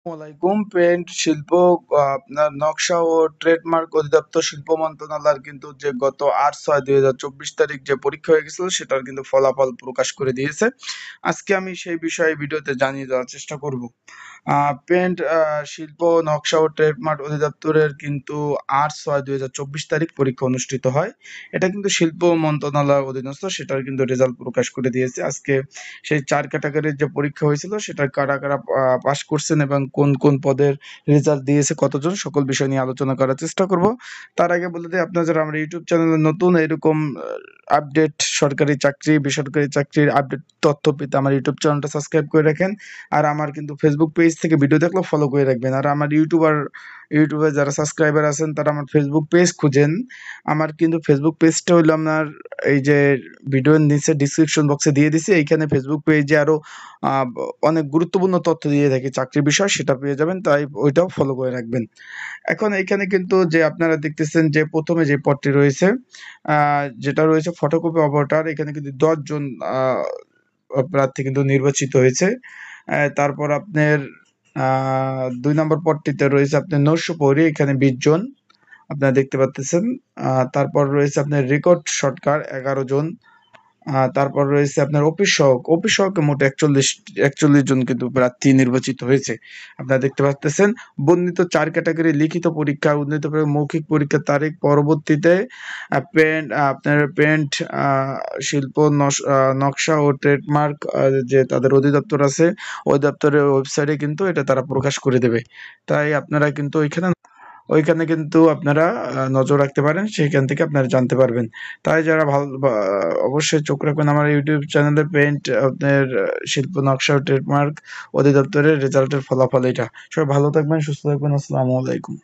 আসসালামাইকুম। পেন্ট শিল্প আপনার নকশা ও ট্রেডমার্ক অধিদপ্তর শিল্প মন্ত্রণালয়ের কিন্তু যে গত ৮/৬/২০২৪ তারিখ যে পরীক্ষা হয়ে গেছিল সেটার কিন্তু ফলাফল প্রকাশ করে দিয়েছে। আজকে আমি সেই বিষয়ে ভিডিওতে জানিয়ে দেওয়ার চেষ্টা করব। পেন্ট শিল্প নকশা ও ট্রেডমার্ক অধিদপ্তরের কিন্তু ৮/৬/২০২৪ তারিখ পরীক্ষা অনুষ্ঠিত হয়। এটা কিন্তু শিল্প মন্ত্রণালয়ের অধীনস্থ, সেটার কিন্তু রেজাল্ট প্রকাশ করে দিয়েছে আজকে। সেই ৪ ক্যাটাগরির যে পরীক্ষা হয়েছিল সেটা কারা, কারা পাস করছেন এবং কোন, কোন পদের রেজাল্ট দিয়েছে কতজন, সকল বিষয় নিয়ে আলোচনা করার চেষ্টা করব। তার আগে বলে দেই, আপনারা যারা আমার ইউটিউব চ্যানেলে নতুন, এরকম আপডেট সরকারি চাকরি, বেসরকারি চাকরির আপডেট তথ্য পেতে আমার ইউটিউব চ্যানেলটা সাবস্ক্রাইব করে রাখেন। আর আমার কিন্তু ফেসবুক পেজ থেকে ভিডিও দেখলেও ফলো করে রাখবেন। আর আমার ইউটিউবে যারা সাবস্ক্রাইবার আছেন তারা আমার ফেসবুক পেজ খুঁজেন। আমার কিন্তু ফেসবুক পেজটা হলো আপনার এই যে ভিডিওর নিচে ডিসক্রিপশন বক্সে দিয়ে দিছি। এইখানে ফেসবুক পেজে আরো অনেক গুরুত্বপূর্ণ তথ্য দিয়ে থাকি চাকরির বিষয়, সেটা পেয়ে যাবেন, তাই ওইটাও ফলো করে রাখবেন। এখন এইখানে কিন্তু যে আপনারা দেখতেছেন যে প্রথমে যে পদটি রয়েছে, যেটা রয়েছে ফটোকপি অপারেটর, এখানে কিন্তু ১০ জন প্রার্থী কিন্তু নির্বাচিত হয়েছে। তারপর আপনার ২ নম্বর পদটিতে রয়েছে আপনার নৈশপ্রহরী, এখানে ২০ জন আপনারা দেখতে পাচ্তেছেন। তারপর রয়েছে আপনার রেকর্ড শটকার ১১ জন। তারপর রয়েছে আপনার অফিস সহকে মোট ৪১ জন কিন্তু প্রার্থী নির্বাচিত হয়েছে। আপনারা দেখতে পাচ্তেছেন। বর্ণিত ৪ ক্যাটাগরি লিখিত পরীক্ষা, উন্নীত মৌখিক পরীক্ষার তারিখ পরবর্তীতে আপনার পেন্ট শিল্প নকশা ও ট্রেডমার্ক যে তাদের অধিদপ্তর আছে, অধিদপ্তরের ওয়েবসাইটে কিন্তু এটা তারা প্রকাশ করে দেবে। তাই আপনারা কিন্তু ওইখানে কিন্তু আপনারা নজর রাখতে পারেন, সেইখান থেকে আপনারা জানতে পারবেন। তাই যারা অবশ্যই চোখ রাখবেন আমার ইউটিউব চ্যানেলে। পেন্ট আপনার শিল্প নকশা ও ট্রেডমার্ক অধিদপ্তরের রেজাল্টের ফলাফল এটা। সবাই ভালো থাকবেন, সুস্থ থাকবেন। আসসালামু আলাইকুম।